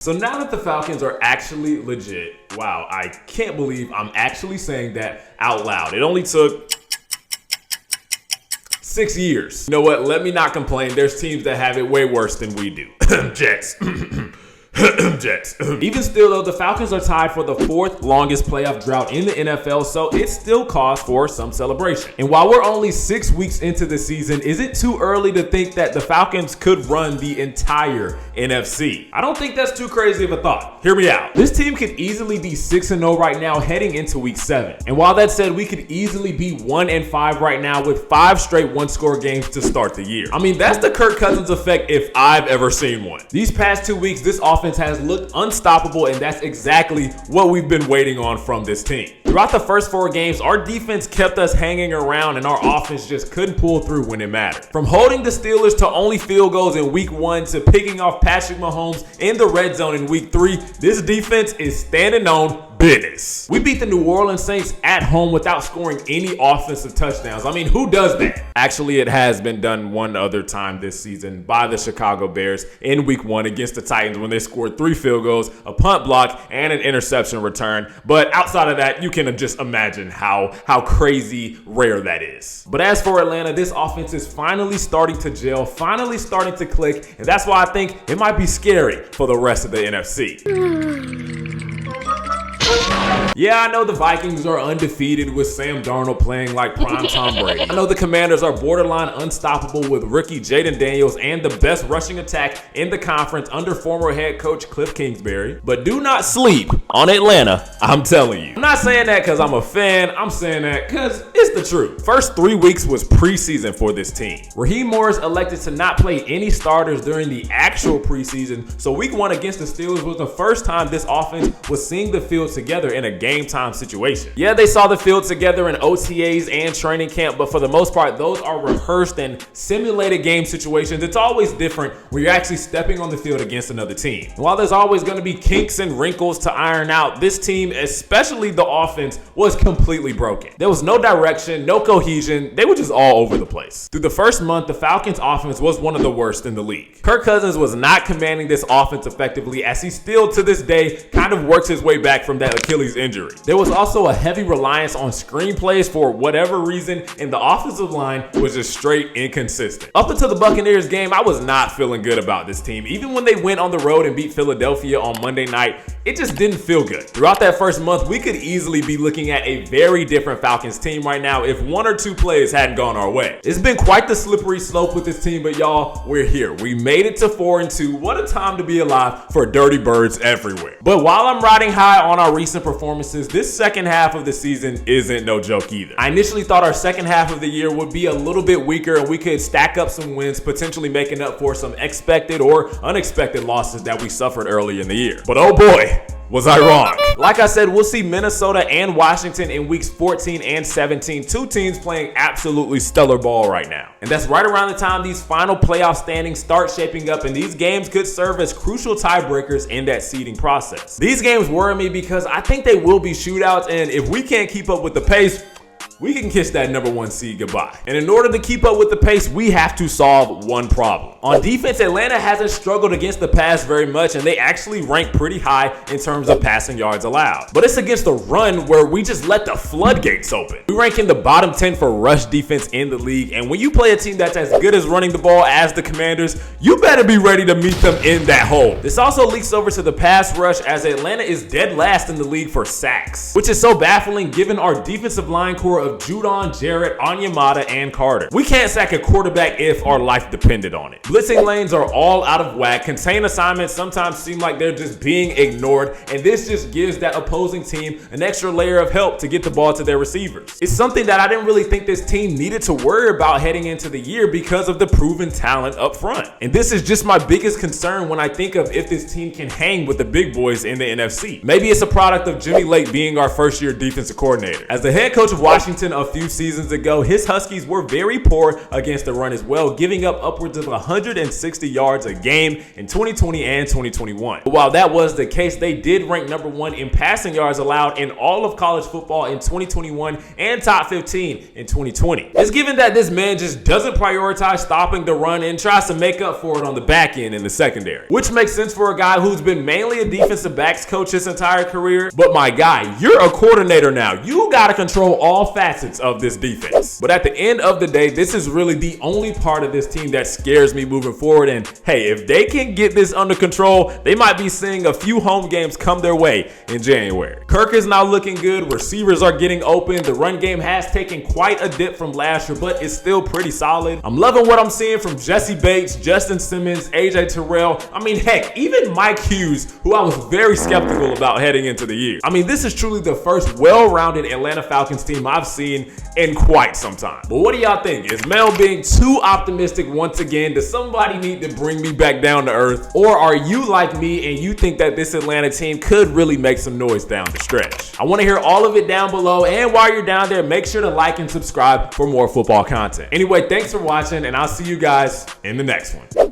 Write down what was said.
So now that the Falcons are actually legit, wow, I can't believe I'm actually saying that out loud. It only took 6 years. You know what? Let me not complain. There's teams that have it way worse than we do. Jets. Jets. Even still, though, the Falcons are tied for the 4th longest playoff drought in the NFL, so it still calls for some celebration. And while we're only 6 weeks into the season, is it too early to think that the Falcons could run the entire NFC? I don't think that's too crazy of a thought. Hear me out. This team could easily be 6-0 right now heading into week 7. And while that said, we could easily be 1-5 right now with 5 straight one-score games to start the year. I mean, that's the Kirk Cousins effect if I've ever seen one. These past 2 weeks, this offense has looked unstoppable, and that's exactly what we've been waiting on from this team. Throughout the first 4 games, our defense kept us hanging around, and our offense just couldn't pull through when it mattered. From holding the Steelers to only field goals in week 1 to picking off Patrick Mahomes in the red zone in week 3, this defense is standing on business. We beat the New Orleans Saints at home without scoring any offensive touchdowns. I mean, who does that? Actually, it has been done one other time this season by the Chicago Bears in week 1 against the Titans when they scored 3 field goals, a punt block, and an interception return. But outside of that, you can just imagine how crazy rare that is. But as for Atlanta, this offense is finally starting to gel, finally starting to click, and that's why I think it might be scary for the rest of the NFC. Yeah, I know the Vikings are undefeated with Sam Darnold playing like prime Tom Brady. I know the Commanders are borderline unstoppable with rookie Jaden Daniels and the best rushing attack in the conference under former head coach Cliff Kingsbury. But do not sleep on Atlanta, I'm telling you. I'm not saying that because I'm a fan. I'm saying that because it's the truth. First 3 weeks was preseason for this team. Raheem Morris elected to not play any starters during the actual preseason, so week 1 against the Steelers was the first time this offense was seeing the field together in a game time situation. Yeah, they saw the field together in OTAs and training camp, but for the most part, those are rehearsed and simulated game situations. It's always different when you're actually stepping on the field against another team. And while there's always going to be kinks and wrinkles to iron out, this team, especially the offense, was completely broken. There was no direction, no cohesion. They were just all over the place. Through the first month, the Falcons offense was one of the worst in the league. Kirk Cousins was not commanding this offense effectively, as he still to this day kind of works his way back from that Achilles injury. There was also a heavy reliance on screenplays for whatever reason, and the offensive line was just straight inconsistent. Up until the Buccaneers game, I was not feeling good about this team. Even when they went on the road and beat Philadelphia on Monday night, it just didn't feel good. Throughout that first month, we could easily be looking at a very different Falcons team right now if 1 or 2 plays hadn't gone our way. It's been quite the slippery slope with this team, but y'all, we're here. We made it to 4-2. What a time to be alive for dirty birds everywhere. But while I'm riding high on our recent performances, this second half of the season isn't no joke either. I initially thought our second half of the year would be a little bit weaker and we could stack up some wins, potentially making up for some expected or unexpected losses that we suffered early in the year. But oh boy, was I wrong. Like I said, we'll see Minnesota and Washington in weeks 14 and 17, 2 teams playing absolutely stellar ball right now. And that's right around the time these final playoff standings start shaping up, and these games could serve as crucial tiebreakers in that seeding process. These games worry me because I think they will be shootouts, and if we can't keep up with the pace, we can kiss that number 1 seed goodbye. And in order to keep up with the pace, we have to solve one problem. On defense, Atlanta hasn't struggled against the pass very much, and they actually rank pretty high in terms of passing yards allowed. But it's against the run where we just let the floodgates open. We rank in the bottom 10 for rush defense in the league, and when you play a team that's as good as running the ball as the Commanders, you better be ready to meet them in that hole. This also leaks over to the pass rush, as Atlanta is dead last in the league for sacks, which is so baffling given our defensive line core of Judon, Jarrett, Onyemata, and Carter. We can't sack a quarterback if our life depended on it. Blitzing lanes are all out of whack. Contain assignments sometimes seem like they're just being ignored, and this just gives that opposing team an extra layer of help to get the ball to their receivers. It's something that I didn't really think this team needed to worry about heading into the year because of the proven talent up front. And this is just my biggest concern when I think of if this team can hang with the big boys in the NFC. Maybe it's a product of Jimmy Lake being our first-year defensive coordinator. As the head coach of Washington, Washington a few seasons ago, his Huskies were very poor against the run as well, giving up upwards of 160 yards a game in 2020 and 2021. But while that was the case, they did rank number 1 in passing yards allowed in all of college football in 2021 and top 15 in 2020. It's given that this man just doesn't prioritize stopping the run and tries to make up for it on the back end in the secondary, which makes sense for a guy who's been mainly a defensive backs coach his entire career. But my guy, you're a coordinator now. You got to control all facets of this defense. But at the end of the day, this is really the only part of this team that scares me moving forward. And hey, if they can get this under control, they might be seeing a few home games come their way in January. Kirk is now looking good. Receivers are getting open. The run game has taken quite a dip from last year, but it's still pretty solid. I'm loving what I'm seeing from Jesse Bates, Justin Simmons, AJ Terrell. I mean, heck, even Mike Hughes, who I was very skeptical about heading into the year. I mean, this is truly the first well-rounded Atlanta Falcons team I've seen in quite some time. But what do y'all think? Is Mel being too optimistic once again? Does somebody need to bring me back down to earth? Or are you like me and you think that this Atlanta team could really make some noise down the stretch? I want to hear all of it down below. And while you're down there, make sure to like and subscribe for more football content. Anyway, thanks for watching, and I'll see you guys in the next one.